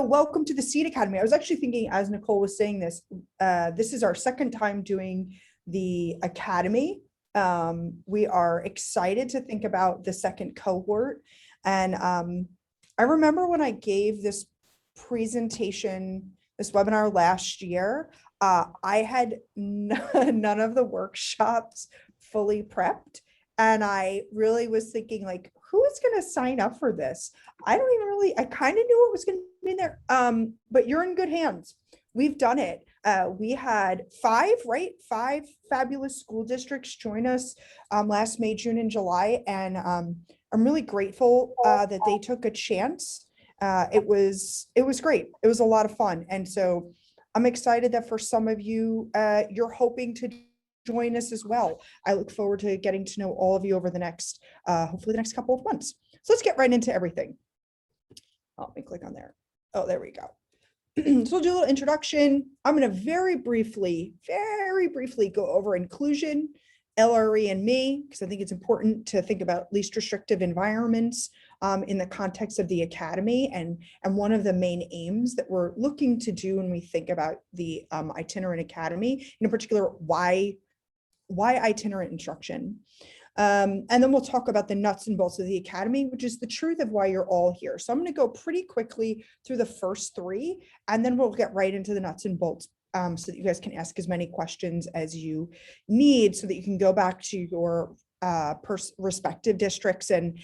So welcome to the SEIT Academy. I was actually thinking, as Nicole was saying this, this is our second time doing the Academy. We are excited to think about the second cohort. And I remember when I gave this presentation, this webinar last year, I had none of the workshops fully prepped. And I really was thinking, like, who is going to sign up for this? I kind of knew it was going to be there. But you're in good hands. We've done it. We had five fabulous school districts join us last May, June, and July. And I'm really grateful that they took a chance. It was great. It was a lot of fun. And so I'm excited that for some of you, you're hoping to join us as well. I look forward to getting to know all of you over the next, hopefully the next couple of months. So let's get right into everything. Let me click on there. Oh, there we go. So we'll do a little introduction. I'm going to very briefly go over inclusion, LRE and me, because I think it's important to think about least restrictive environments in the context of the Academy, and one of the main aims that we're looking to do when we think about the itinerant Academy, in particular, why itinerant instruction. And then we'll talk about the nuts and bolts of the Academy, which is the truth of why you're all here. So I'm going to go pretty quickly through the first three, and then we'll get right into the nuts and bolts so that you guys can ask as many questions as you need, so that you can go back to your respective districts and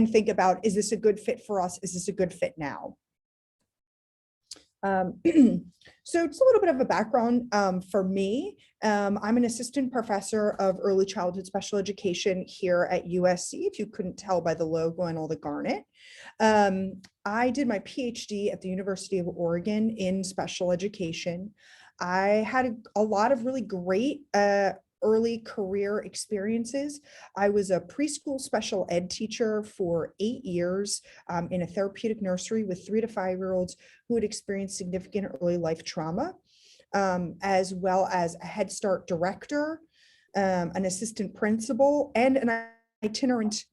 think about, is this a good fit for us? Is this a good fit now? So it's a little bit of a background for me. I'm an assistant professor of early childhood special education here at USC, if you couldn't tell by the logo and all the garnet. I did my PhD at the University of Oregon in special education. I had a lot of really great early career experiences. I was a preschool special ed teacher for 8 years in a therapeutic nursery with 3 to 5-year-olds who had experienced significant early life trauma, as well as a Head Start director, an assistant principal, and an itinerant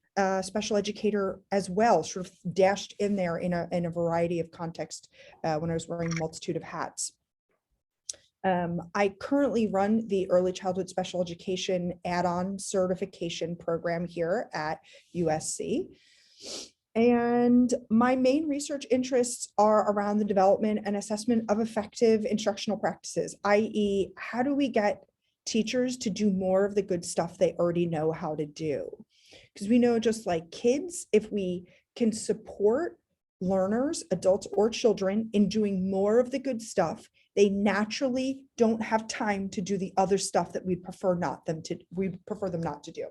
special educator as well, sort of dashed in there in a variety of contexts when I was wearing a multitude of hats. I currently run the Early Childhood Special Education Add-on Certification Program here at USC. And my main research interests are around the development and assessment of effective instructional practices, i.e., how do we get teachers to do more of the good stuff they already know how to do? Because we know, just like kids, if we can support learners, adults or children, in doing more of the good stuff, they naturally don't have time to do the other stuff that we'd prefer them not to do.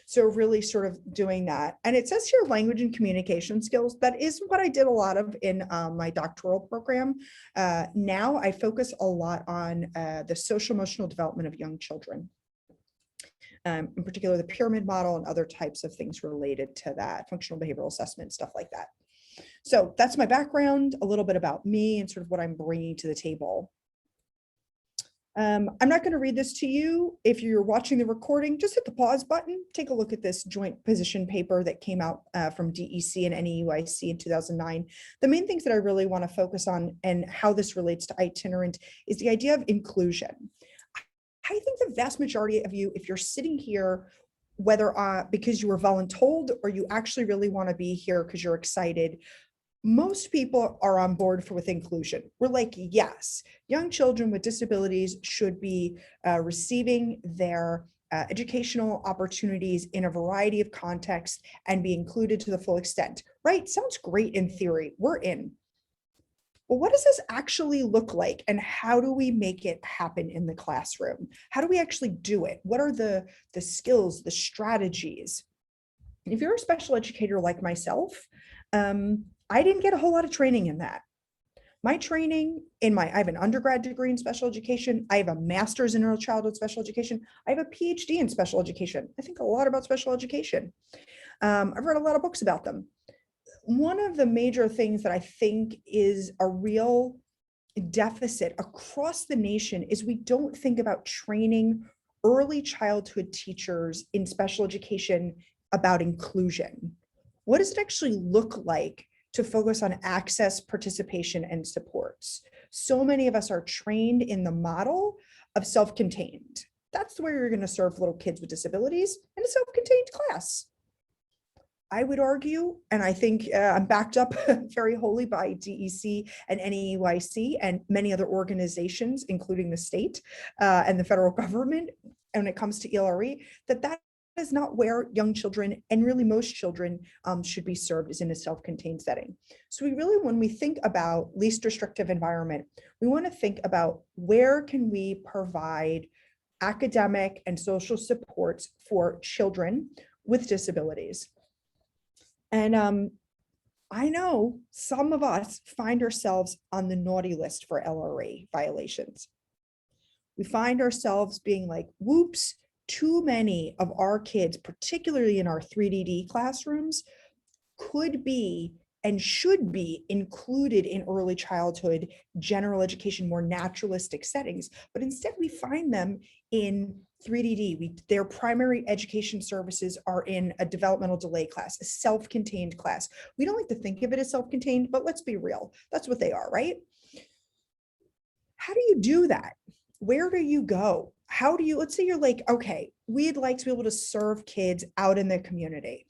So really sort of doing that. And it says here language and communication skills. That is what I did a lot of in my doctoral program. Now I focus a lot on the social emotional development of young children. In particular, the pyramid model and other types of things related to that, functional behavioral assessment, stuff like that. So that's my background, a little bit about me and sort of what I'm bringing to the table. I'm not going to read this to you. If you're watching the recording, just hit the pause button. Take a look at this joint position paper that came out from DEC and NEUIC in 2009. The main things that I really want to focus on and how this relates to itinerant is the idea of inclusion. I think the vast majority of you, if you're sitting here, whether because you were voluntold or you actually really want to be here because you're excited, most people are on board with inclusion. We're like, yes, young children with disabilities should be receiving their educational opportunities in a variety of contexts and be included to the full extent, right? Sounds great in theory. We're in. Well, what does this actually look like, and how do we make it happen in the classroom? How do we actually do it? What are the skills, the strategies? If you're a special educator like myself, I didn't get a whole lot of training in that. My training I have an undergrad degree in special education. I have a master's in early childhood special education. I have a PhD in special education. I think a lot about special education. I've read a lot of books about them. One of the major things that I think is a real deficit across the nation is we don't think about training early childhood teachers in special education about inclusion. What does it actually look like to focus on access, participation, and supports. So many of us are trained in the model of self-contained. That's where you're going to serve little kids with disabilities in a self-contained class. I would argue, and I think I'm backed up very wholly by DEC and NEYC and many other organizations, including the state and the federal government, when it comes to LRE, that is not where young children and really most children should be served, is in a self-contained setting. So we really, when we think about least restrictive environment, we want to think about where can we provide academic and social supports for children with disabilities. And I know some of us find ourselves on the naughty list for LRE violations. We find ourselves being like, whoops, too many of our kids, particularly in our 3DD classrooms, could be and should be included in early childhood, general education, more naturalistic settings. But instead we find them in 3DD. Their primary education services are in a developmental delay class, a self-contained class. We don't like to think of it as self-contained, but let's be real. That's what they are, right? How do you do that? Where do you go? How do you, let's say you're like, okay, we'd like to be able to serve kids out in the community.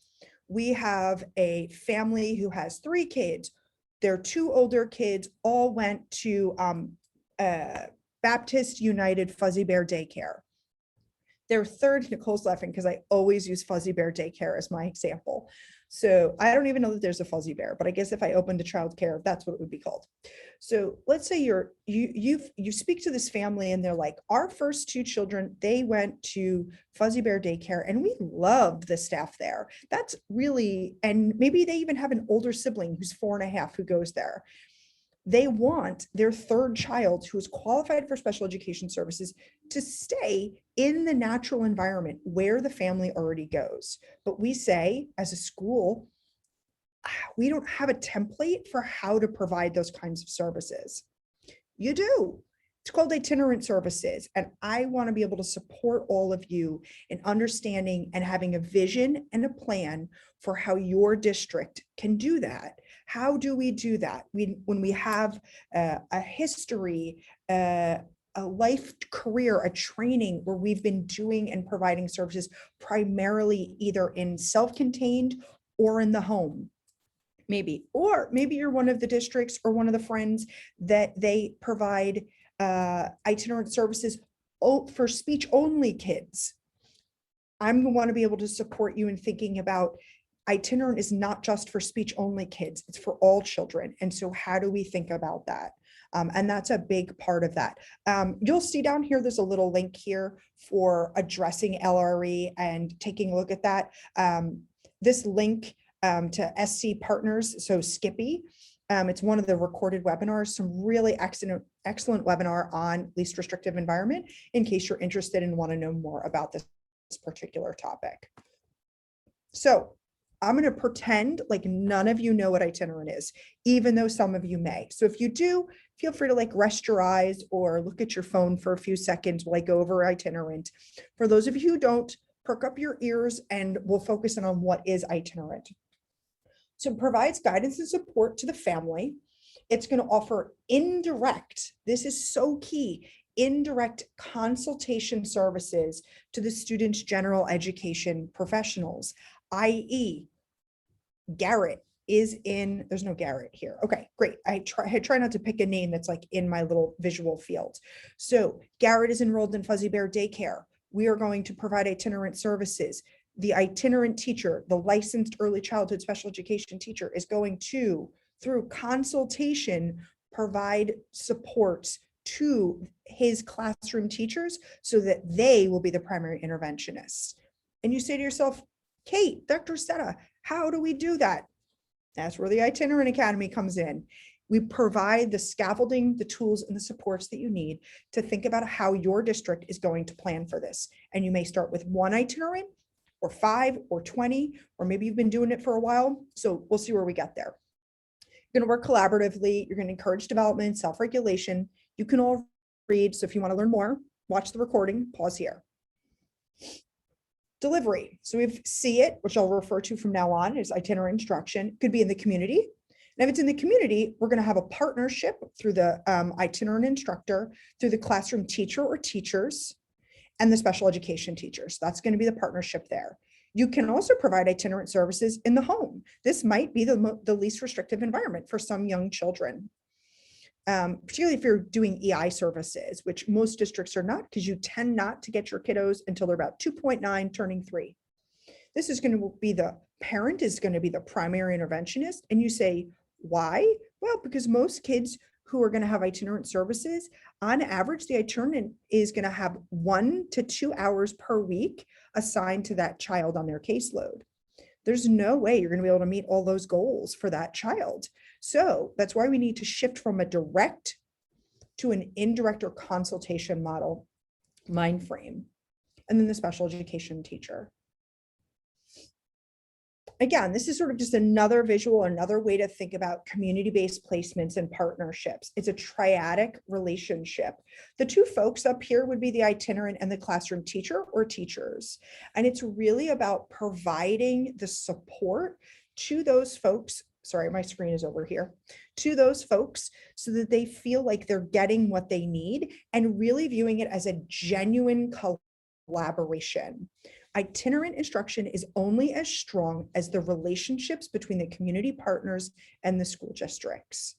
We have a family who has 3 kids. Their 2 older kids all went to Baptist United Fuzzy Bear Daycare. Their third, Nicole's laughing because I always use Fuzzy Bear Daycare as my example. So I don't even know that there's a Fuzzy Bear, but I guess if I opened a child care, that's what it would be called. So let's say you speak to this family and they're like, our first 2 children, they went to Fuzzy Bear Daycare and we loved the staff there. That's really, and maybe they even have an older sibling who's 4.5 who goes there. They want their third child who is qualified for special education services to stay in the natural environment where the family already goes. But we say, as a school, we don't have a template for how to provide those kinds of services. You do. It's called itinerant services. And I want to be able to support all of you in understanding and having a vision and a plan for how your district can do that. How do we do that? When we have a history, a life career, a training where we've been doing and providing services primarily either in self-contained or in the home. Maybe, or maybe you're one of the districts or one of the friends that they provide itinerant services for speech only kids. I'm going to want to be able to support you in thinking about itinerant is not just for speech only kids, it's for all children. And so how do we think about that? And that's a big part of that. You'll see down here, there's a little link here for addressing LRE and taking a look at that. This link to SC Partners, so Skippy, it's one of the recorded webinars, some really excellent webinar on least restrictive environment in case you're interested and want to know more about this particular topic. So I'm going to pretend like none of you know what itinerant is, even though some of you may. So if you do, feel free to like rest your eyes or look at your phone for a few seconds while I go over itinerant. For those of you who don't, perk up your ears and we'll focus in on what is itinerant. So it provides guidance and support to the family. It's going to offer indirect, this is so key, indirect consultation services to the student's general education professionals, i.e. Garrett is in, there's no Garrett here. Okay, great. I try not to pick a name that's like in my little visual field. So Garrett is enrolled in Fuzzy Bear Daycare. We are going to provide itinerant services. The itinerant teacher, the licensed early childhood special education teacher, is going to, through consultation, provide supports to his classroom teachers so that they will be the primary interventionists. And you say to yourself, Kate, Dr. Seta, how do we do that? That's where the Itinerant Academy comes in. We provide the scaffolding, the tools, and the supports that you need to think about how your district is going to plan for this. And you may start with 1 itinerant, or 5, or 20, or maybe you've been doing it for a while. So we'll see where we get there. You're going to work collaboratively. You're going to encourage development, self-regulation. You can all read. So if you want to learn more, watch the recording, pause here. Delivery. So we have SEIT, which I'll refer to from now on as itinerant instruction. Could be in the community, And if it's in the community, we're going to have a partnership through the itinerant instructor, through the classroom teacher or teachers, and the special education teachers. That's going to be the partnership there. You can also provide itinerant services in the home. This might be the least restrictive environment for some young children, particularly if you're doing EI services, which most districts are not, because you tend not to get your kiddos until they're about 2.9, turning 3. This is going to be the parent is going to be the primary interventionist. And you say, why? Well, because most kids who are going to have itinerant services, on average, the itinerant is going to have 1 to 2 hours per week assigned to that child on their caseload. There's no way you're going to be able to meet all those goals for that child. So that's why we need to shift from a direct to an indirect or consultation model mind frame. And then the special education teacher. Again, this is sort of just another visual, another way to think about community-based placements and partnerships. It's a triadic relationship. The two folks up here would be the itinerant and the classroom teacher or teachers. And it's really about providing the support to those folks. Sorry, my screen is over here. To those folks so that they feel like they're getting what they need and really viewing it as a genuine collaboration. Itinerant instruction is only as strong as the relationships between the community partners and the school districts.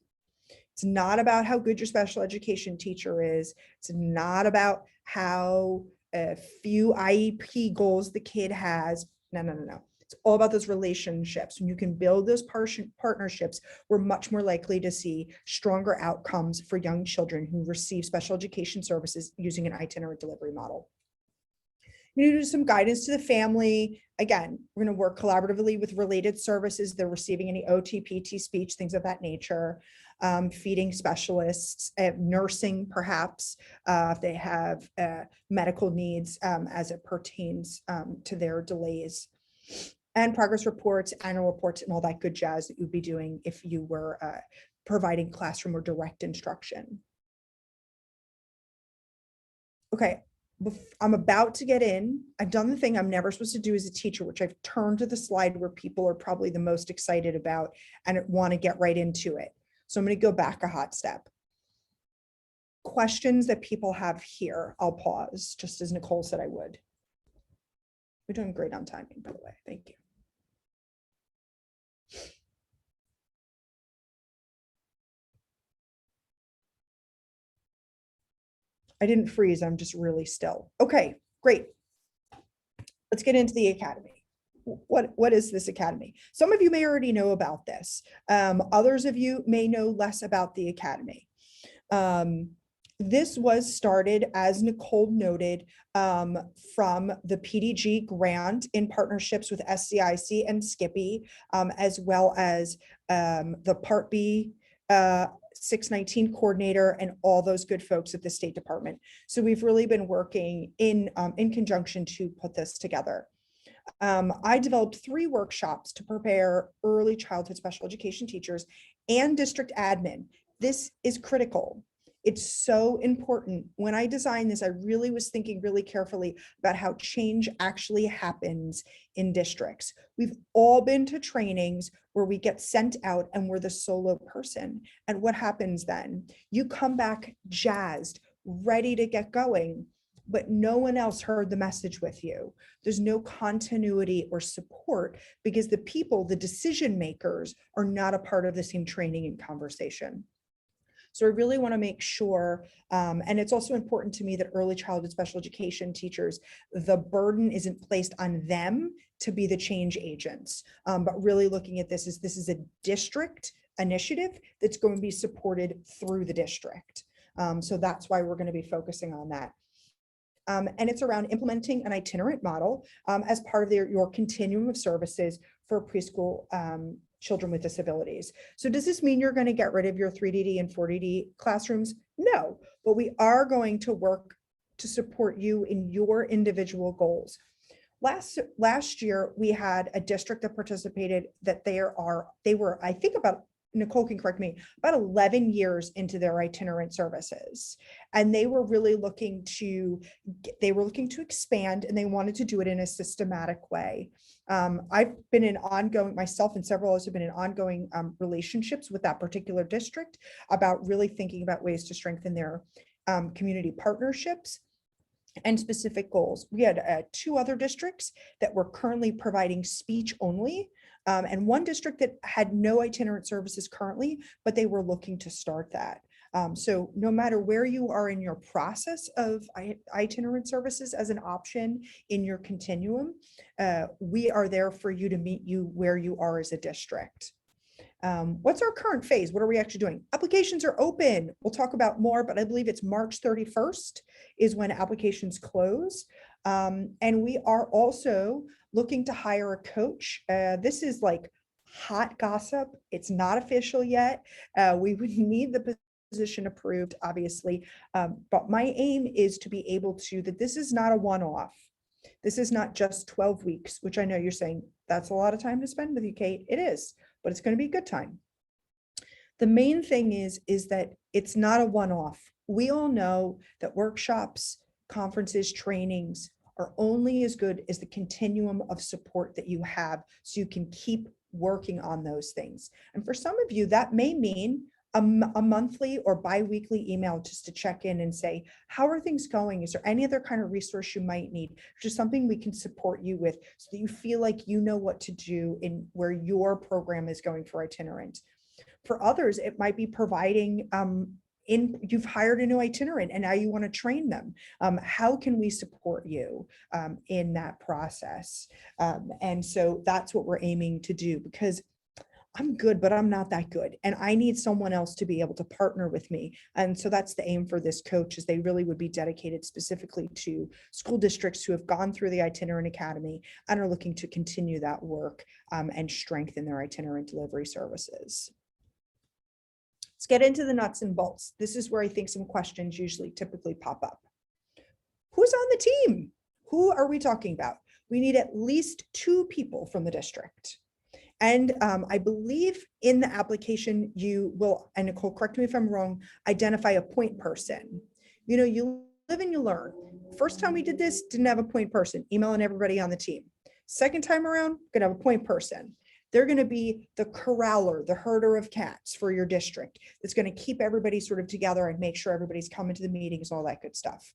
It's not about how good your special education teacher is. It's not about how few IEP goals the kid has. No. It's all about those relationships. When you can build those partnerships, we're much more likely to see stronger outcomes for young children who receive special education services using an itinerant delivery model. You do some guidance to the family. Again, we're going to work collaboratively with related services. They're receiving any OT, PT, speech, things of that nature, feeding specialists, nursing, perhaps, if they have medical needs as it pertains to their delays, and progress reports, annual reports, and all that good jazz that you'd be doing if you were providing classroom or direct instruction. Okay. I'm about to get in. I've done the thing I'm never supposed to do as a teacher, which I've turned to the slide where people are probably the most excited about and want to get right into it. So I'm going to go back a hot step. Questions that people have here. I'll pause, just as Nicole said I would. We're doing great on timing, by the way. Thank you. I didn't freeze. I'm just really still. Okay, great. Let's get into the academy. What is this academy? Some of you may already know about this. Others of you may know less about the academy. This was started, as Nicole noted, from the PDG grant in partnerships with SEIC and Skippy, as well as the Part B 619 coordinator and all those good folks at the State Department. So we've really been working in conjunction to put this together. I developed 3 workshops to prepare early childhood special education teachers and district admin. This is critical. It's so important. When I designed this, I really was thinking really carefully about how change actually happens in districts. We've all been to trainings where we get sent out and we're the solo person. And what happens then? You come back jazzed, ready to get going, but no one else heard the message with you. There's no continuity or support because the people, the decision makers, are not a part of the same training and conversation. So I really want to make sure, and it's also important to me that early childhood special education teachers, the burden isn't placed on them to be the change agents, but really looking at this is a district initiative that's going to be supported through the district. So that's why we're going to be focusing on that. And it's around implementing an itinerant model as part of your continuum of services for preschool children with disabilities. So does this mean you're going to get rid of your 3DD and 4DD classrooms? No, but we are going to work to support you in your individual goals. Last year, we had a district that participated that they were, I think, about Nicole can correct me, about 11 years into their itinerant services. And they were really looking to, expand, and they wanted to do it in a systematic way. I've been in ongoing, myself and several others have been in ongoing relationships with that particular district about really thinking about ways to strengthen their community partnerships and specific goals. We had 2 other districts that were currently providing speech only, and one district that had no itinerant services currently, but they were looking to start that. So no matter where you are in your process of itinerant services as an option in your continuum, we are there for you to meet you where you are as a district. What's our current phase? What are we actually doing? Applications are open. We'll talk about more, but I believe it's March 31st is when applications close. And we are also looking to hire a coach. This is like hot gossip. It's not official yet. We would need the position approved, obviously. But my aim is to be able to, that this is not a one-off. This is not just 12 weeks, which I know you're saying that's a lot of time to spend with you, Kate. It is, but it's going to be a good time. The main thing is that it's not a one-off. We all know that workshops, conferences, trainings are only as good as the continuum of support that you have, so you can keep working on those things. And for some of you, that may mean a monthly or bi-weekly email just to check in and say, how are things going? Is there any other kind of resource you might need? Just something we can support you with so that you feel like you know what to do in where your program is going for itinerant. For others, it might be providing you've hired a new itinerant and now you want to train them. How can we support you in that process? And so that's what we're aiming to do, because I'm good, but I'm not that good. And I need someone else to be able to partner with me. And so that's the aim for this coach, is they really would be dedicated specifically to school districts who have gone through the Itinerant Academy and are looking to continue that work and strengthen their itinerant delivery services. Let's get into the nuts and bolts. This is where I think some questions typically pop up. Who's on the team? Who are we talking about? We need at least 2 people from the district. And I believe in the application, you will, and Nicole, correct me if I'm wrong, identify a point person. You know, you live and you learn. First time we did this, didn't have a point person, emailing everybody on the team. Second time around, gonna have a point person. They're gonna be the corraller, the herder of cats for your district. That's gonna keep everybody sort of together and make sure everybody's coming to the meetings, all that good stuff.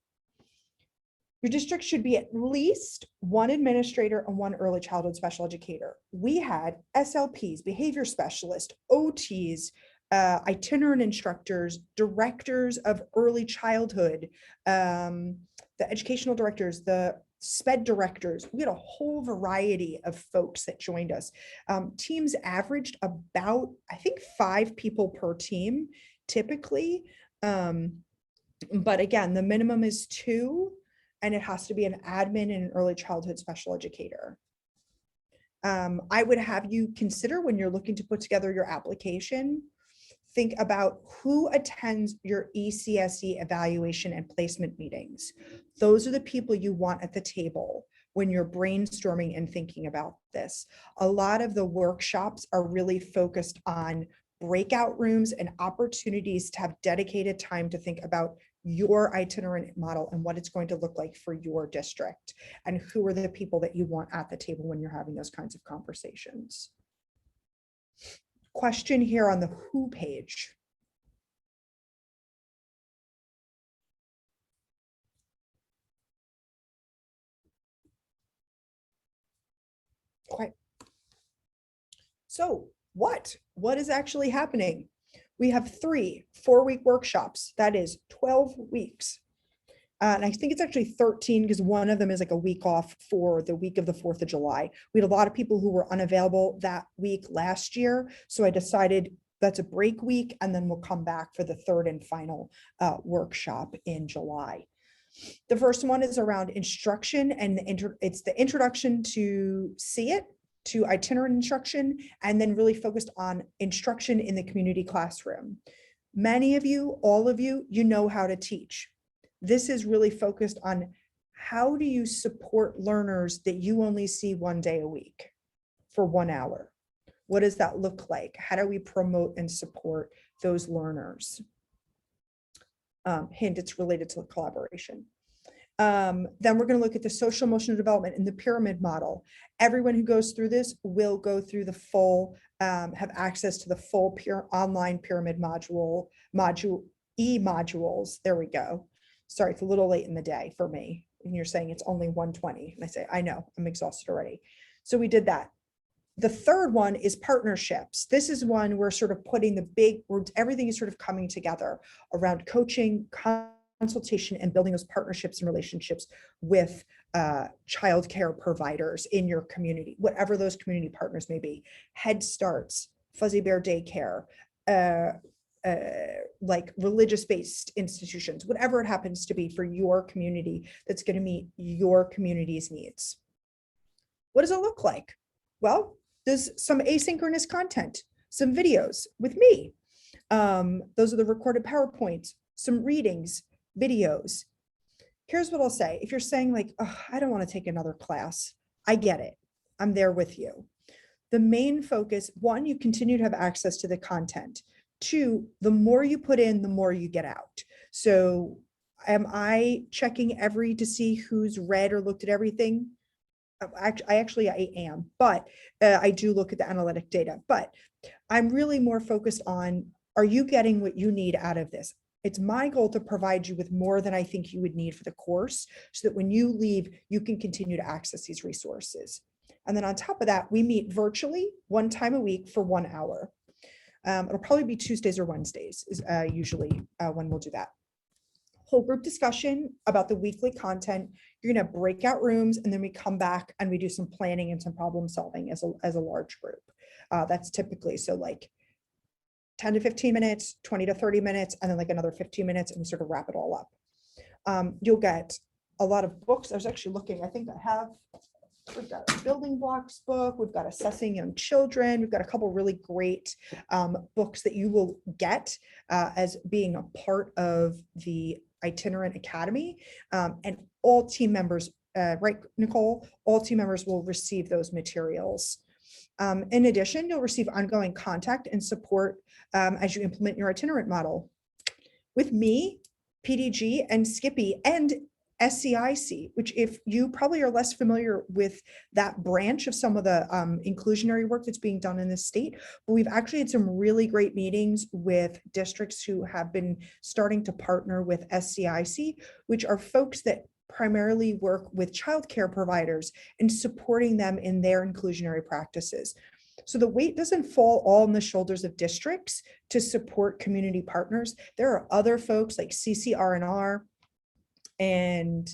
Your district should be at least 1 administrator and 1 early childhood special educator. We had SLPs, behavior specialists, OTs, itinerant instructors, directors of early childhood, the educational directors, the SPED directors. We had a whole variety of folks that joined us. Teams averaged about, I think, 5 people per team, typically. But again, the minimum is 2. And it has to be an admin and an early childhood special educator. I would have you consider, when you're looking to put together your application, think about who attends your ECSE evaluation and placement meetings. Those are the people you want at the table when you're brainstorming and thinking about this. A lot of the workshops are really focused on breakout rooms and opportunities to have dedicated time to think about your itinerant model and what it's going to look like for your district, and who are the people that you want at the table when you're having those kinds of conversations. Question here on the who page. Okay. So what is actually happening? We have 3 4-week workshops. That is 12 weeks. And I think it's actually 13 because one of them is like a week off for the week of the 4th of July. We had a lot of people who were unavailable that week last year. So I decided that's a break week, and then we'll come back for the 3rd and final workshop in July. The first one is around instruction, and it's the introduction to SEIT, to itinerant instruction, and then really focused on instruction in the community classroom. Many of you, all of you, you know how to teach. This is really focused on how do you support learners that you only see 1 day a week for 1 hour? What does that look like? How do we promote and support those learners? Hint, it's related to collaboration. Then we're going to look at the social emotional development in the pyramid model. Everyone who goes through this will go through the full, have access to the full online pyramid modules. There we go. Sorry, it's a little late in the day for me. And you're saying it's only 1:20. And I say, I know, I'm exhausted already. So we did that. The third one is partnerships. This is one we're sort of putting everything is sort of coming together around coaching, consultation, and building those partnerships and relationships with childcare providers in your community, whatever those community partners may be. Head Starts, Fuzzy Bear Daycare, like religious-based institutions, whatever it happens to be for your community that's going to meet your community's needs. What does it look like? Well, there's some asynchronous content, some videos with me. Those are the recorded PowerPoints, some readings, videos. Here's what I'll say. If you're saying like, oh, I don't want to take another class, I get it. I'm there with you. The main focus, one, you continue to have access to the content. Two, the more you put in, the more you get out. So am I checking to see who's read or looked at everything? I am, but I do look at the analytic data, but I'm really more focused on, are you getting what you need out of this? It's my goal to provide you with more than I think you would need for the course, so that when you leave, you can continue to access these resources. And then on top of that, we meet virtually 1 time a week for 1 hour. It'll probably be Tuesdays or Wednesdays is usually when we'll do that. Whole group discussion about the weekly content. You're gonna have breakout rooms, and then we come back and we do some planning and some problem solving as a large group. That's typically, so like 10 to 15 minutes, 20 to 30 minutes, and then like another 15 minutes, and we sort of wrap it all up. You'll get a lot of books. I was actually looking, I think we've got a building blocks book, we've got Assessing Young Children, we've got a couple really great books that you will get as being a part of the Itinerant Academy, and all team members, right, Nicole? All team members will receive those materials. In addition, you'll receive ongoing contact and support as you implement your itinerant model with me, PDG, and Skippy, and SEIC, which if you probably are less familiar with that branch of some of the inclusionary work that's being done in the state, but we've actually had some really great meetings with districts who have been starting to partner with SEIC, which are folks that primarily work with childcare providers and supporting them in their inclusionary practices. So the weight doesn't fall all on the shoulders of districts to support community partners. There are other folks like CCR&R and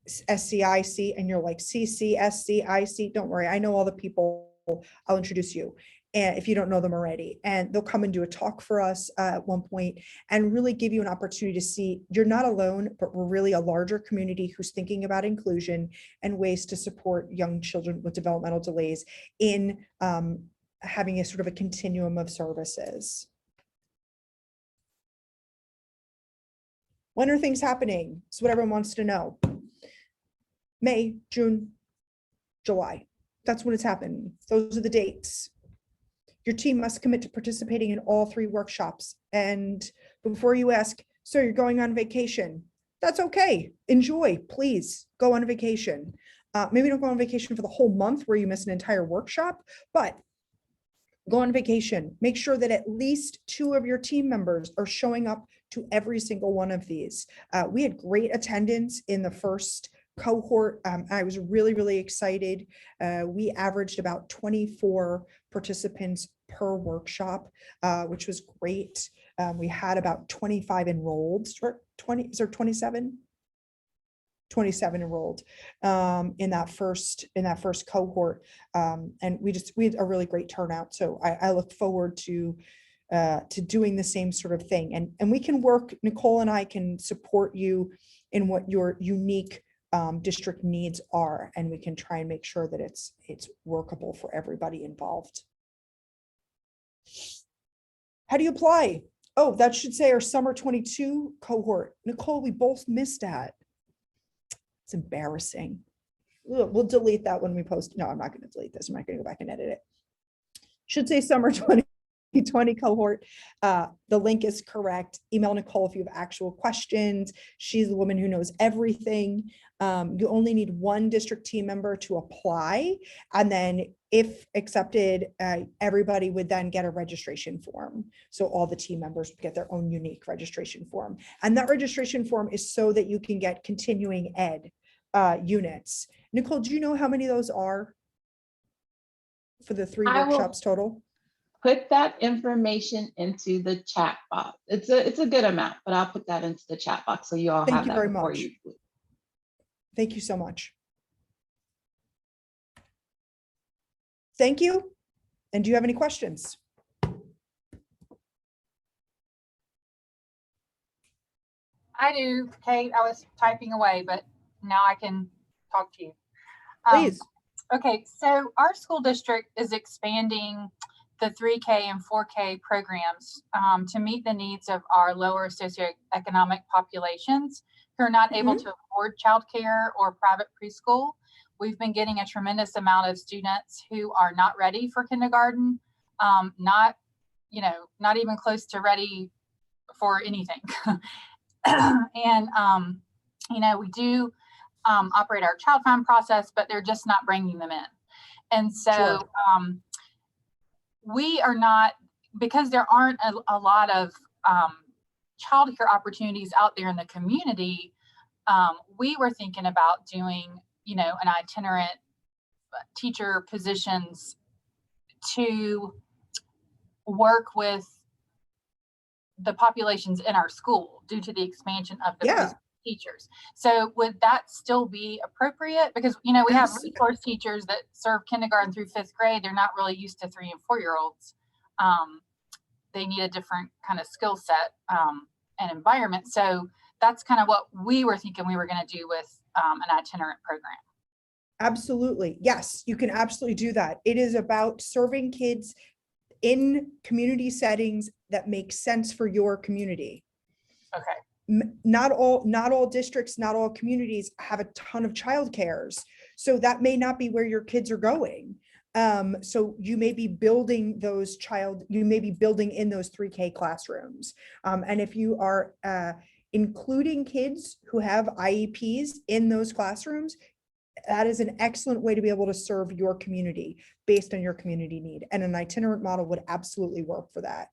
SCIC, and you're like, SCIC, don't worry, I know all the people. I'll introduce you, and if you don't know them already, and they'll come and do a talk for us at one point and really give you an opportunity to see you're not alone, but we're really a larger community who's thinking about inclusion and ways to support young children with developmental delays in having a sort of a continuum of services. When are things happening? It's what everyone wants to know. May, June, July. That's when it's happening. Those are the dates. Your team must commit to participating in all 3 workshops. And before you ask, so you're going on vacation? That's okay. Enjoy, please go on vacation. Maybe don't go on vacation for the whole month where you miss an entire workshop, but go on vacation. Make sure that at least 2 of your team members are showing up to every single one of these. We had great attendance in the first cohort. I was really, really excited. We averaged about 24 participants per workshop, which was great. We had about 25 enrolled, or 20, is there 27? 27 enrolled in that first cohort, and we had a really great turnout. So I look forward to doing the same sort of thing, and we can work. Nicole and I can support you in what your unique district needs are, and we can try and make sure that it's workable for everybody involved. How do you apply? Oh, that should say our summer 22 cohort. Nicole, we both missed that. It's embarrassing. We'll delete that when we post. No, I'm not going to delete this. I'm not going to go back and edit it. should say summer 2020 cohort. The link is correct. Email Nicole if you have actual questions. She's the woman who knows everything. You only need one district team member to apply. And then if accepted, everybody would then get a registration form. So all the team members would get their own unique registration form. And that registration form is so that you can get continuing ed units. Nicole, do you know how many of those are for the 3 workshops total? Put that information into the chat box. It's a good amount, but I'll put that into the chat box so you all have that before you. Thank you so much. Thank you. And do you have any questions? I do, Kate. I was typing away, but now I can talk to you. Please. Okay, so our school district is expanding the 3K and 4K programs to meet the needs of our lower socioeconomic populations who are not able to afford childcare or private preschool. We've been getting a tremendous amount of students who are not ready for kindergarten, not even close to ready for anything. And, we do operate our child find process, but they're just not bringing them in. And so we are not, because there aren't a lot of childcare opportunities out there in the community, we were thinking about doing, an itinerant teacher positions to work with the populations in our school due to the expansion of the teachers. So would that still be appropriate? Because, we have resource teachers that serve kindergarten through 5th grade. They're not really used to 3 and 4-year-olds. They need a different kind of skill set and environment. So that's kind of what we were thinking we were going to do with an itinerant program. Absolutely. Yes, you can absolutely do that. It is about serving kids in community settings that make sense for your community. Okay. Not all districts, not all communities have a ton of childcares. So that may not be where your kids are going. So you may be building in those 3K classrooms. And if you are including kids who have IEPs in those classrooms, that is an excellent way to be able to serve your community based on your community need. And an itinerant model would absolutely work for that.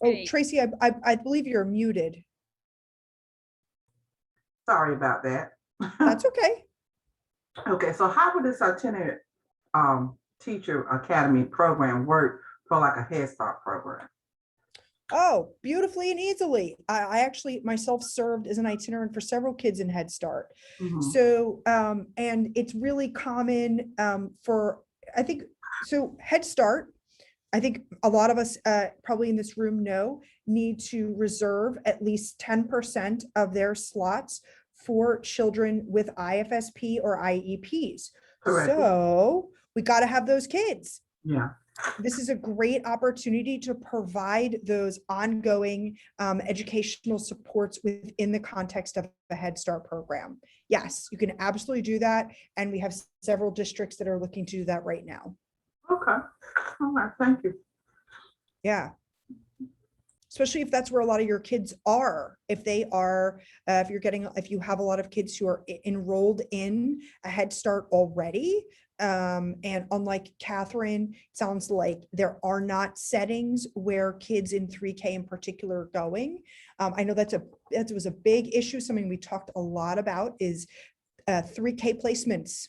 Oh, Tracy, I believe you're muted. Sorry about that. That's okay. Okay, so how would this itinerant teacher academy program work for like a Head Start program? Oh, beautifully and easily. I actually myself served as an itinerant for several kids in Head Start. So, and it's really common for, I think, so Head Start, I think a lot of us probably in this room need to reserve at least 10% of their slots for children with IFSP or IEPs. Correct. So we got to have those kids. Yeah. This is a great opportunity to provide those ongoing educational supports within the context of the Head Start program. Yes, you can absolutely do that. And we have several districts that are looking to do that right now. Okay. All right. Thank you. Yeah. Especially if that's where a lot of your kids are. If they are, if you have a lot of kids who are enrolled in a Head Start already, and unlike Catherine, it sounds like there are not settings where kids in 3K in particular are going. I know that was a big issue. Something we talked a lot about is 3K placements.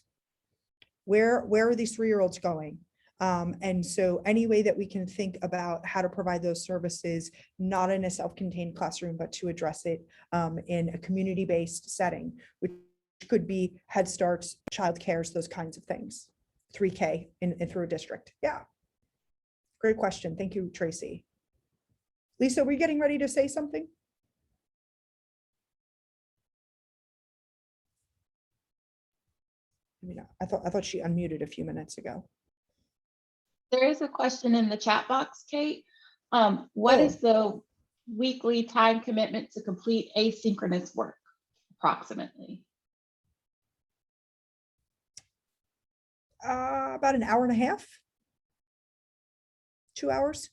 Where are these 3-year-olds going? And so any way that we can think about how to provide those services, not in a self-contained classroom, but to address it in a community-based setting, which could be Head Starts, child cares, those kinds of things, 3K and through a district. Yeah. Great question. Thank you, Tracy. Lisa, were you getting ready to say something? I thought she unmuted a few minutes ago. There is a question in the chat box, Kate. What is the weekly time commitment to complete asynchronous work, approximately? About an hour and a half, 2 hours.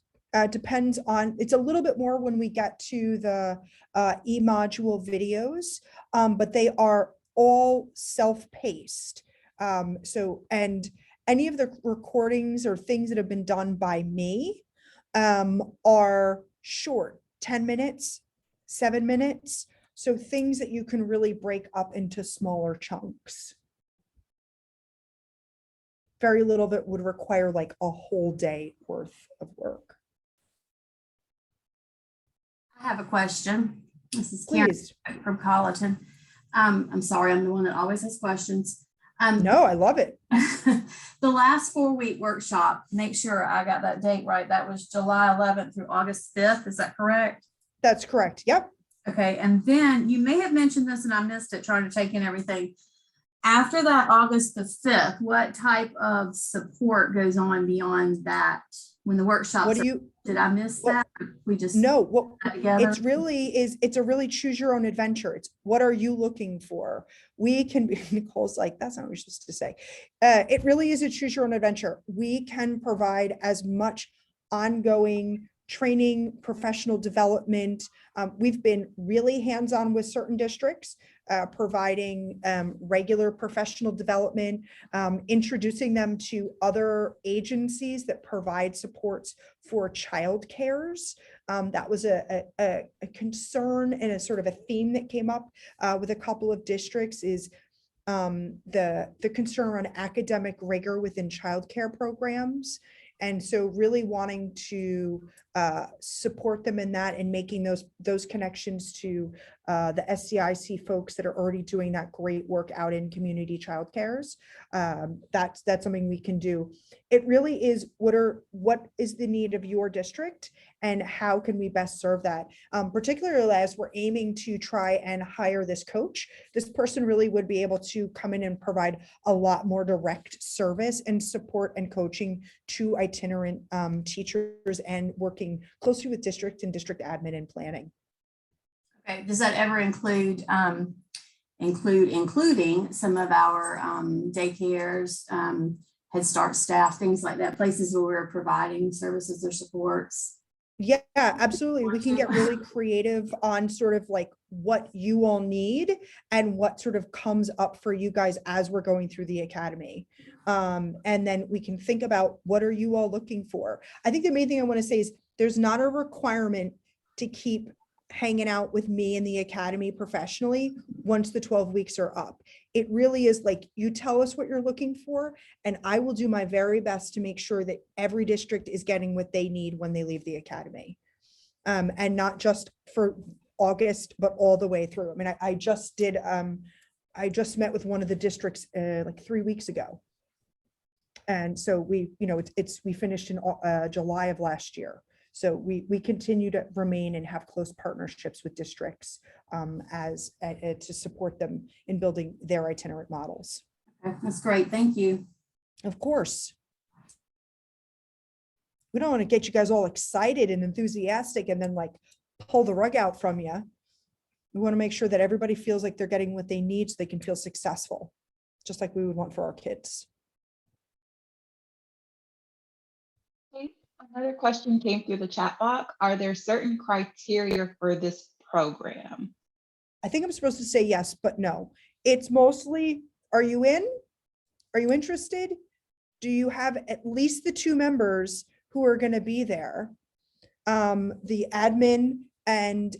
Depends on, it's a little bit more when we get to the e-module videos, but they are all self-paced. So, and any of the recordings or things that have been done by me are short, 10 minutes, 7 minutes. So things that you can really break up into smaller chunks. Very little of it would require like a whole day worth of work. I have a question. This is Karen Please. from Colleton. I'm sorry, I'm the one that always has questions. No, I love it. The last 4-week workshop, make sure I got that date right. That was July 11th through August 5th. Is that correct? That's correct. Yep. Okay. And then you may have mentioned this and I missed it trying to take in everything. After that August the 5th, what type of support goes on beyond that? When the workshops, What do you, did I miss well, that? We just no, what got together. it's really is, it's a really choose your own adventure. It's what are you looking for? We can be, Nicole's like, that's not what we're supposed to say. It really is a choose your own adventure. We can provide as much ongoing training, professional development. We've been really hands-on with certain districts, providing regular professional development, introducing them to other agencies that provide supports for child cares. That was a concern and a sort of a theme that came up with a couple of districts is the concern around academic rigor within childcare programs. And so really wanting to support them in that and making those connections to the SEIC folks that are already doing that great work out in community childcares. That's something we can do. It really is what is the need of your district and how can we best serve that? Particularly as we're aiming to try and hire this coach, this person really would be able to come in and provide a lot more direct service and support and coaching to itinerant teachers and working closely with district and district admin and planning. Okay, does that ever include including some of our daycares, Head Start staff, things like that, places where we're providing services or supports? Yeah, absolutely. We can get really creative on sort of like what you all need and what sort of comes up for you guys as we're going through the academy. And then we can think about what are you all looking for? I think the main thing I want to say is there's not a requirement to keep hanging out with me in the academy professionally once the 12 weeks are up. It really is like, you tell us what you're looking for, and I will do my very best to make sure that every district is getting what they need when they leave the academy. And not just for August, but all the way through. I mean, I just did, I just met with one of the districts like 3 weeks ago. And so we, you know, we finished in July of last year. So we continue to remain and have close partnerships with districts to support them in building their itinerant models. Okay, that's great. Thank you. Of course. We don't want to get you guys all excited and enthusiastic and then like pull the rug out from you. We want to make sure that everybody feels like they're getting what they need so they can feel successful, just like we would want for our kids. Another question came through the chat box. Are there certain criteria for this program? I think I'm supposed to say yes, but no. It's mostly, are you in? Are you interested? Do you have at least the 2 members who are going to be there? The admin, and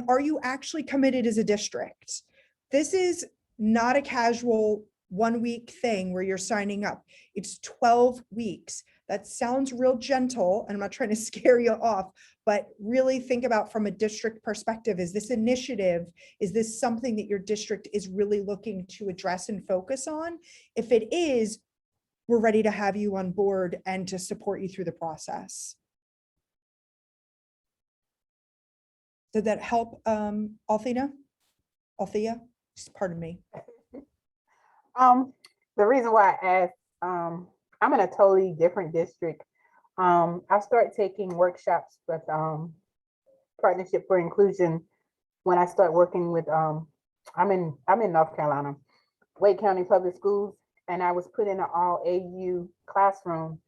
are you actually committed as a district? This is not a casual 1-week thing where you're signing up. It's 12 weeks. That sounds real gentle, and I'm not trying to scare you off, but really think about from a district perspective, is this initiative, is this something that your district is really looking to address and focus on? If it is, we're ready to have you on board and to support you through the process. Did that help, Althea? Pardon me. The reason why I asked, I'm in a totally different district. I started taking workshops with Partnership for Inclusion when I start working with, I'm in North Carolina, Wake County Public Schools, and I was put in an all AU classroom,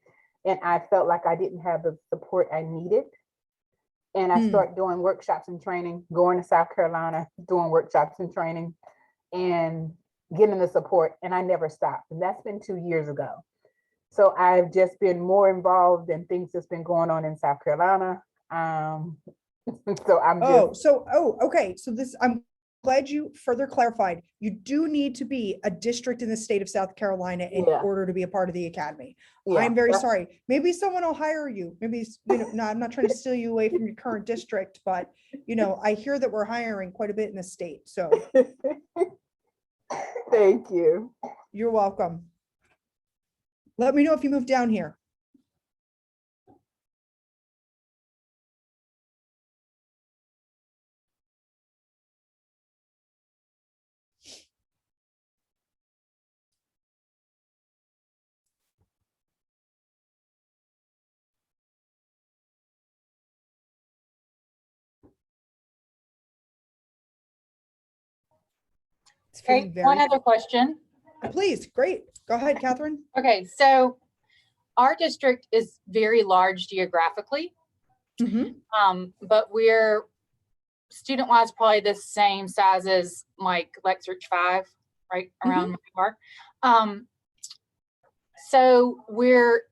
and I felt like I didn't have the support I needed. And I started doing workshops and training, going to South Carolina, doing workshops and training, and getting the support, and I never stopped. And that's been 2 years ago. So I've just been more involved in things that's been going on in South Carolina. So I'm just, Okay. So this, I'm glad you further clarified. You do need to be a district in the state of South Carolina in Yeah. order to be a part of the academy. yeah, I'm very that's- sorry. Maybe someone will hire you. Maybe, no, I'm not trying to steal you away from your current district, but I hear that we're hiring quite a bit in the state. So Thank you. you're welcome. Let me know if you move down here. It's Okay, feeling one very, other question. please, great. Go ahead, Catherine. Okay, so our district is very large geographically, but we're student-wise probably the same size as like Lexington 5, right around where we are. So we're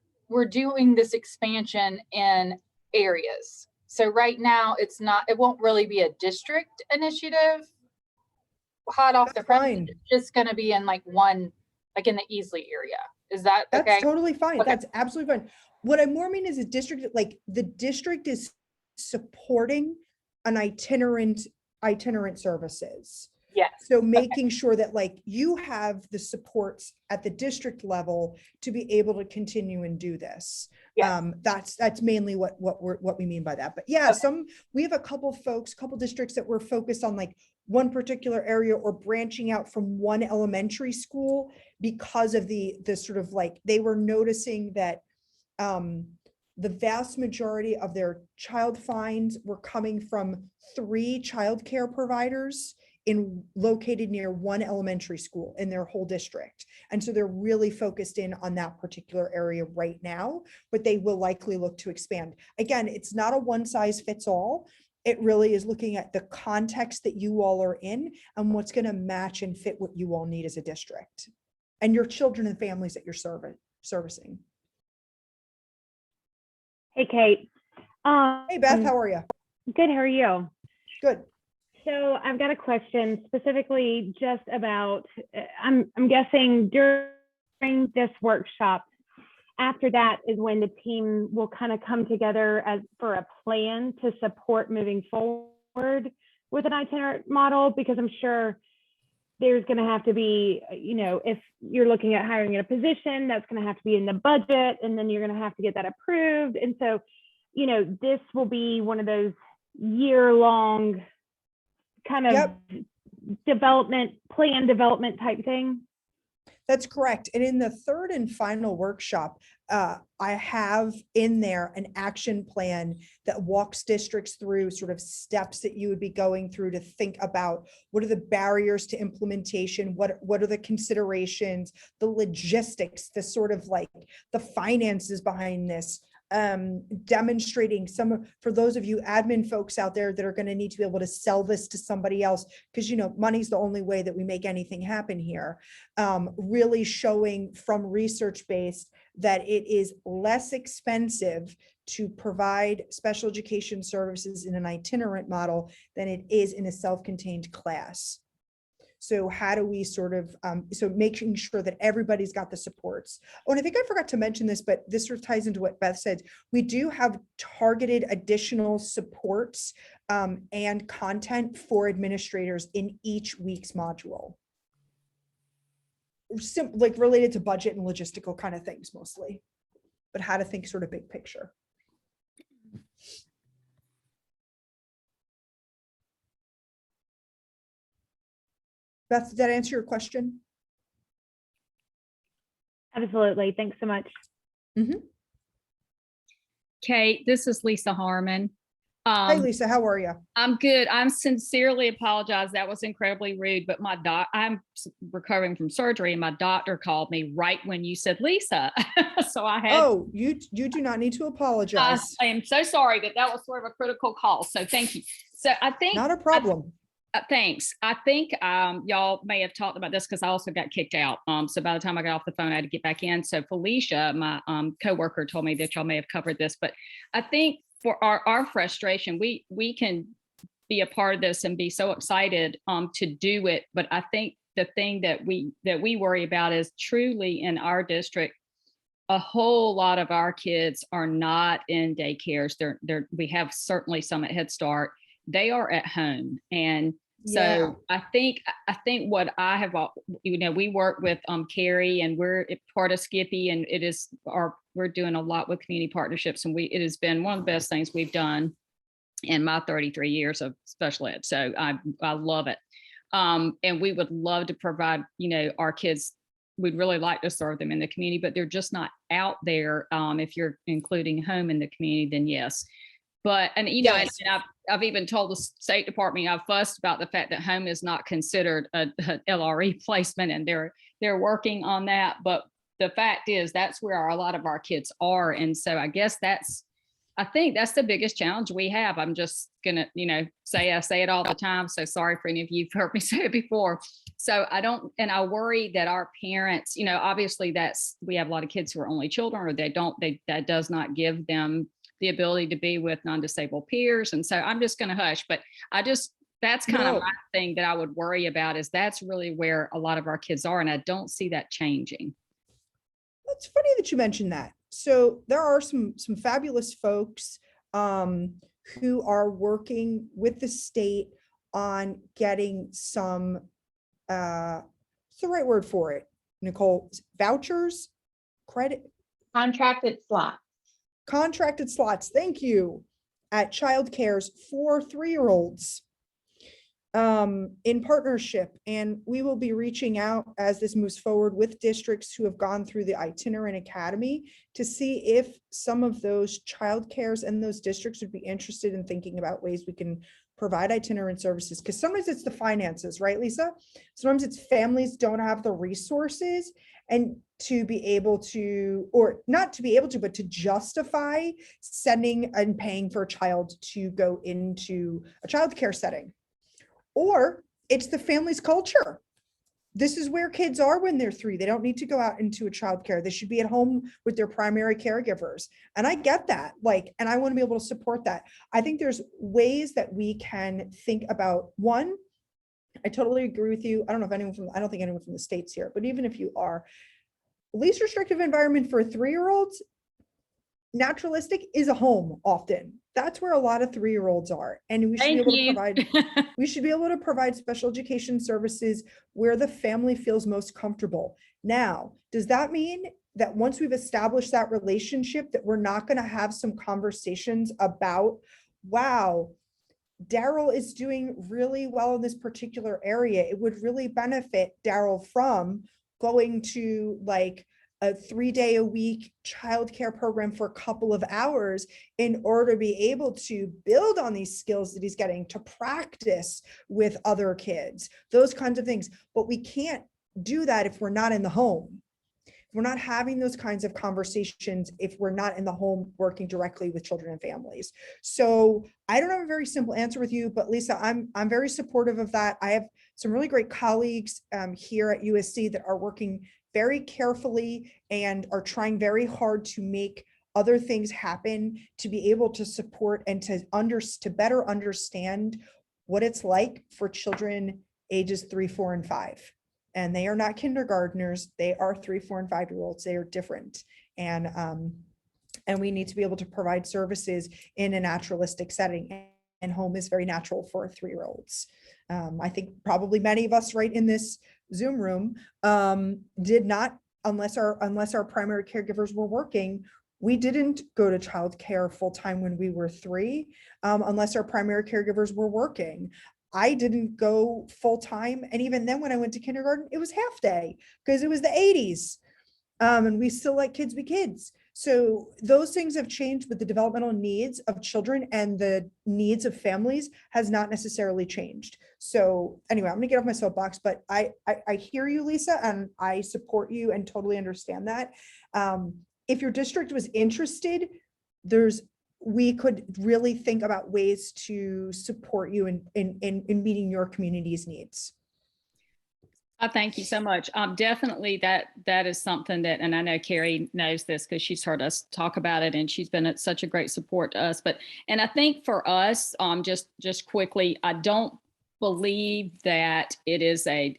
doing this expansion in areas. So right now it won't really be a district initiative. Hot off the press, it's just going to be in like one, like in the Easley area. Is that okay? That's totally fine. Okay. That's absolutely fine. What I more mean is a district, like the district is supporting an itinerant services. Yes. So making sure that like you have the supports at the district level to be able to continue and do this. Yes. That's mainly what we mean by that. But yeah, we have a couple districts that were focused on like one particular area or branching out from one elementary school because of the sort of like, they were noticing that the vast majority of their child finds were coming from 3 childcare providers located near one elementary school in their whole district. And so they're really focused in on that particular area right now, but they will likely look to expand. Again, it's not a one size fits all. It really is looking at the context that you all are in and what's going to match and fit what you all need as a district and your children and families that you're servicing. Hey, Kate. Hey, Beth, how are you? Good, how are you? Good. So I've got a question specifically just about, I'm guessing during this workshop, after that is when the team will kind of come together for a plan to support moving forward with an itinerant model, because I'm sure there's going to have to be, if you're looking at hiring in a position, that's going to have to be in the budget, and then you're going to have to get that approved. And so, this will be one of those year-long kind of development type thing. That's correct. And in the third and final workshop, I have in there an action plan that walks districts through sort of steps that you would be going through to think about what are the barriers to implementation, what are the considerations, the logistics, the sort of like the finances behind this, demonstrating for those of you admin folks out there that are going to need to be able to sell this to somebody else, because money's the only way that we make anything happen here. Really showing from research based that it is less expensive to provide special education services in an itinerant model than it is in a self-contained class. So how do we sort of, so making sure that everybody's got the supports. Oh, and I think I forgot to mention this, but this sort of ties into what Beth said. We do have targeted additional supports and content for administrators in each week's module. Like related to budget and logistical kind of things mostly, but how to think sort of big picture. Beth, did that answer your question? Absolutely. Thanks so much. Kate, this is Lisa Harmon. Hi, Lisa, how are you? I'm good. I'm sincerely apologize. That was incredibly rude, but I'm recovering from surgery and my doctor called me right when you said Lisa. So I had, Oh, you do not need to apologize. I am so sorry, but that was sort of a critical call. So thank you. So I think, Not a problem. thanks. I think y'all may have talked about this because I also got kicked out. So by the time I got off the phone, I had to get back in. So Felicia, my coworker, told me that y'all may have covered this, but I think for our frustration, we can be a part of this and be so excited to do it. But I think the thing that we worry about is truly in our district, a whole lot of our kids are not in daycares. We have certainly some at Head Start. They are at home. And so I think what I have, we work with Carrie, and we're part of Skippy, and we're doing a lot with community partnerships, and it has been one of the best things we've done in my 33 years of special ed. So I love it. And we would love to provide, our kids, we'd really like to serve them in the community, but they're just not out there. If you're including home in the community, then yes. But, and I've even told the State Department, I've fussed about the fact that home is not considered a LRE placement, and they're working on that. But the fact is that's where a lot of our kids are. And so I guess I think that's the biggest challenge we have. I'm just gonna, I say it all the time. So sorry for any of you who've heard me say it before. So I worry that our parents, obviously we have a lot of kids who are only children, or that does not give them the ability to be with non-disabled peers. And so I'm just going to hush, but that's kind of my thing that I would worry about, is that's really where a lot of our kids are. And I don't see that changing. It's funny that you mentioned that. So there are some fabulous folks who are working with the state on getting some, what's the right word for it, Nicole? Vouchers, credit? Contracted slots, thank you, at child cares for 3-year-olds in partnership. And we will be reaching out as this moves forward with districts who have gone through the Itinerant Academy to see if some of those child cares and those districts would be interested in thinking about ways we can provide itinerant services. Because sometimes it's the finances, right, Lisa? Sometimes it's families don't have the resources and to be able to, or not to be able to, but to justify sending and paying for a child to go into a childcare setting. Or it's the family's culture. This is where kids are when they're 3. They don't need to go out into a childcare. They should be at home with their primary caregivers. And I get that, and I want to be able to support that. I think there's ways that we can think about. One, I totally agree with you. I don't think anyone from the States here, but even if you are, least restrictive environment for 3-year-olds, naturalistic is a home often. That's where a lot of 3-year-olds are. And we should be able to provide special education services where the family feels most comfortable. Now, does that mean that once we've established that relationship, that we're not going to have some conversations about, wow, Daryl is doing really well in this particular area. It would really benefit Daryl from going to a 3-day-a-week childcare program for a couple of hours in order to be able to build on these skills that he's getting to practice with other kids, those kinds of things. But we can't do that if we're not in the home. We're not having those kinds of conversations if we're not in the home working directly with children and families. So I don't have a very simple answer with you, but Lisa, I'm very supportive of that. I have some really great colleagues here at USC that are working very carefully and are trying very hard to make other things happen, to be able to support and to better understand what it's like for children ages 3, 4, and 5. And they are not kindergartners. They are 3, 4, and 5-year-olds. They are different. And we need to be able to provide services in a naturalistic setting. And home is very natural for 3-year-olds. I think probably many of us right in this Zoom room did not, unless our primary caregivers were working, we didn't go to childcare full-time when we were 3, unless our primary caregivers were working. I didn't go full-time. And even then when I went to kindergarten, it was half day because it was the 80s. And we still let kids be kids. So those things have changed, but the developmental needs of children and the needs of families has not necessarily changed. So anyway, I'm gonna get off my soapbox, but I hear you, Lisa, and I support you and totally understand that. If your district was interested, we could really think about ways to support you in meeting your community's needs. Thank you so much. Definitely that is something that, and I know Carrie knows this because she's heard us talk about it and she's been such a great support to us. And I think for us, just quickly, I don't believe that it is a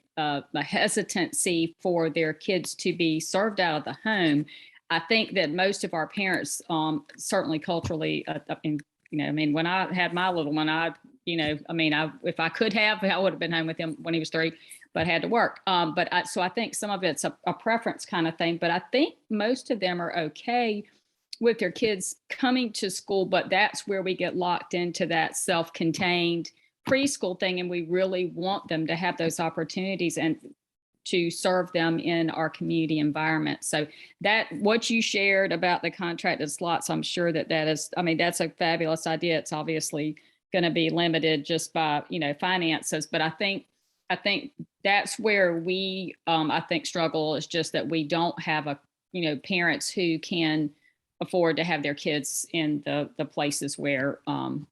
hesitancy for their kids to be served out of the home. I think that most of our parents, certainly culturally, when I had my little one, if I could have, I would have been home with him when he was 3, but had to work. So I think some of it's a preference kind of thing, but I think most of them are okay with their kids coming to school, but that's where we get locked into that self-contained preschool thing. And we really want them to have those opportunities and to serve them in our community environment. So that what you shared about the contracted slots, I'm sure that's a fabulous idea. It's obviously going to be limited just by, finances, but I think that's where we, struggle is just that we don't have parents who can afford to have their kids in the places where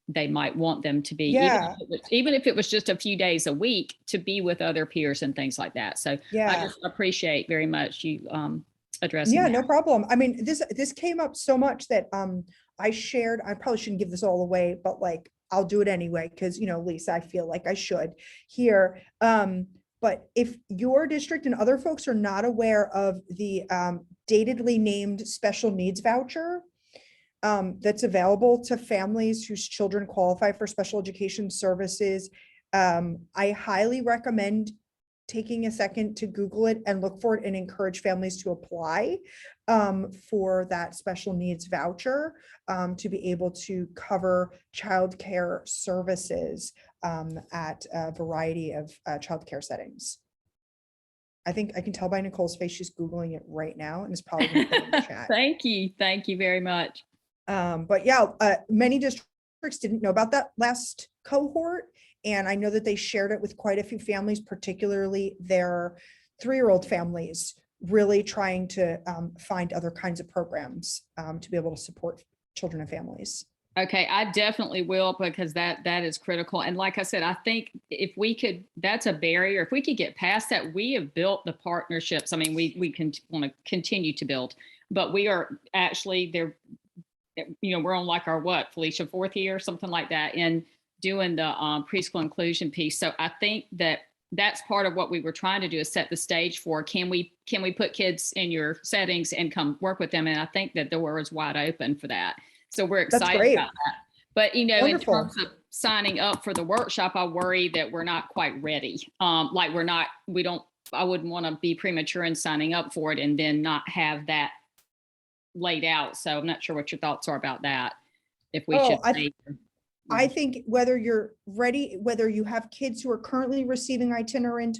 they might want them to be, Yeah. even if it was just a few days a week to be with other peers and things like that. So yeah. I just appreciate very much you addressing that. No problem. I mean, this came up so much that I probably shouldn't give this all away, but like I'll do it anyway because Lisa, I feel like I should here. But if your district and other folks are not aware of the datedly named special needs voucher that's available to families whose children qualify for special education services, I highly recommend taking a second to Google it and look for it and encourage families to apply for that special needs voucher to be able to cover childcare services at a variety of childcare settings. I think I can tell by Nicole's face, she's Googling it right now and is probably going to put it in the chat. Thank you very much. But yeah, many districts didn't know about that last cohort. And I know that they shared it with quite a few families, particularly their 3-year-old families, really trying to find other kinds of programs to be able to support children and families. Okay, I definitely will because that is critical. And like I said, I think if we could, that's a barrier. If we could get past that, we have built the partnerships. I mean, we can want to continue to build, but we are actually there. We're on like our Felicia, 4th year, something like that, in doing the preschool inclusion piece. So I think that's part of what we were trying to do is set the stage for, can we put kids in your settings and come work with them? And I think that the door is wide open for that. So we're excited about that. But, Wonderful. in terms of signing up for the workshop, I worry that we're not quite ready. I wouldn't want to be premature in signing up for it and then not have that laid out. So I'm not sure what your thoughts are about that. If we should. I think whether you're ready, whether you have kids who are currently receiving itinerant,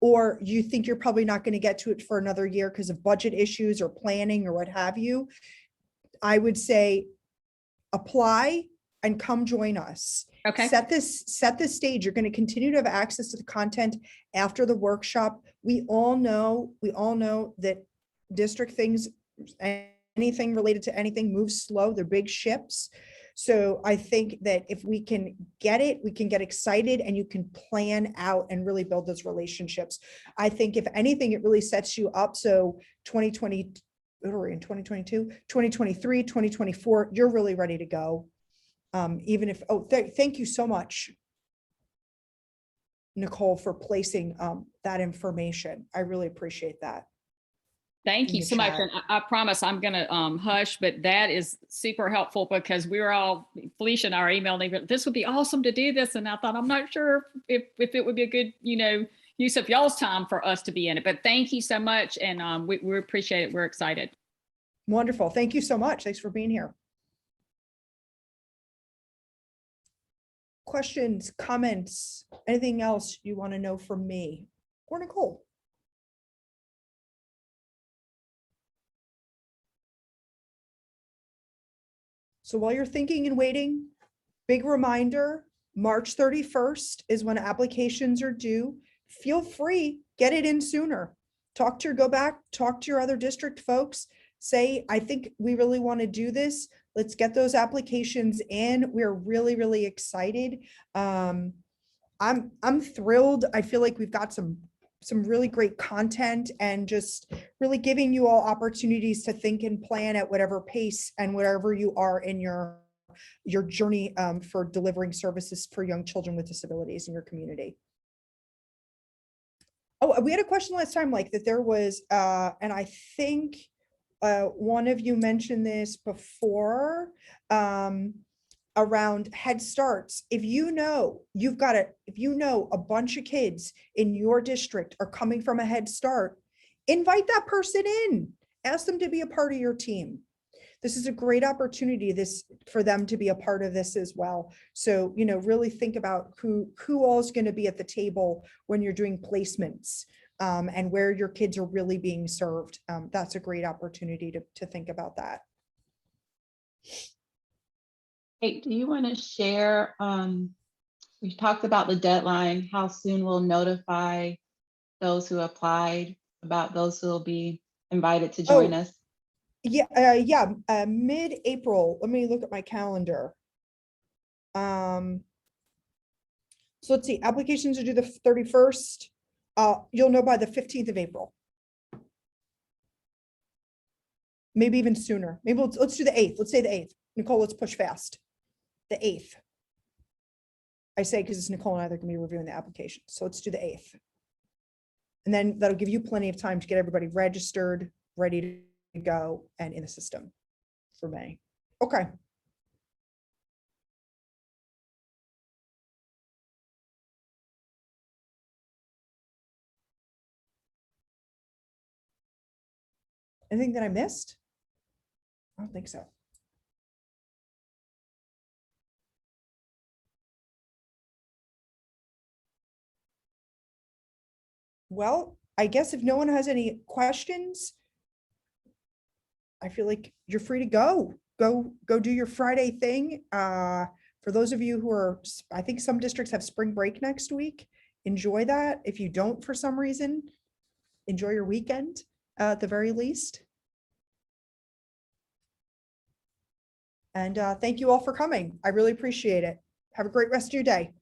or you think you're probably not going to get to it for another year because of budget issues or planning or what have you, I would say apply and come join us. Okay. Set this stage. You're going to continue to have access to the content after the workshop. We all know that district things, anything related to anything moves slow. They're big ships. So I think that if we can get it, we can get excited and you can plan out and really build those relationships. I think if anything, it really sets you up. So 2020, what are we in 2022, 2023, 2024, you're really ready to go. Even if, thank you so much, Nicole, for placing that information. I really appreciate that. Thank you so much. And I promise I'm going to hush, but that is super helpful because we were all, Felicia and I are emailing, this would be awesome to do this. And I thought, I'm not sure if it would be a good, use of y'all's time for us to be in it, but thank you so much. And we appreciate it. We're excited. Wonderful. Thank you so much. Thanks for being here. Questions, comments, anything else you want to know from me or Nicole? So while you're thinking and waiting, big reminder, March 31st is when applications are due. Feel free, get it in sooner. Go back, talk to your other district folks. Say, I think we really want to do this. Let's get those applications in. We're really, really excited. I'm thrilled. I feel like we've got some really great content and just really giving you all opportunities to think and plan at whatever pace and wherever you are in your journey for delivering services for young children with disabilities in your community. Oh, we had a question last time, like that there was, and I think one of you mentioned this before, around Head Starts. If you know a bunch of kids in your district are coming from a Head Start, invite that person in, ask them to be a part of your team. This is a great opportunity for them to be a part of this as well. So, really think about who all is going to be at the table when you're doing placements, and where your kids are really being served. That's a great opportunity to think about that. Kate, do you want to share, we talked about the deadline, how soon we'll notify those who applied about those who will be invited to join us? Yeah, mid-April. Let me look at my calendar. So let's see, applications are due the 31st. You'll know by the 15th of April. Maybe even sooner. Maybe let's do the 8th. Let's say the 8th. Nicole, let's push fast. The 8th. I say because it's Nicole and I that are going to be reviewing the application. So let's do the 8th. And then that'll give you plenty of time to get everybody registered, ready to go, and in the system for May. Okay. Anything that I missed? I don't think so. Well, I guess if no one has any questions, I feel like you're free to go do your Friday thing. For those of you who are, I think some districts have spring break next week. Enjoy that. If you don't, for some reason, enjoy your weekend at the very least. And thank you all for coming. I really appreciate it. Have a great rest of your day.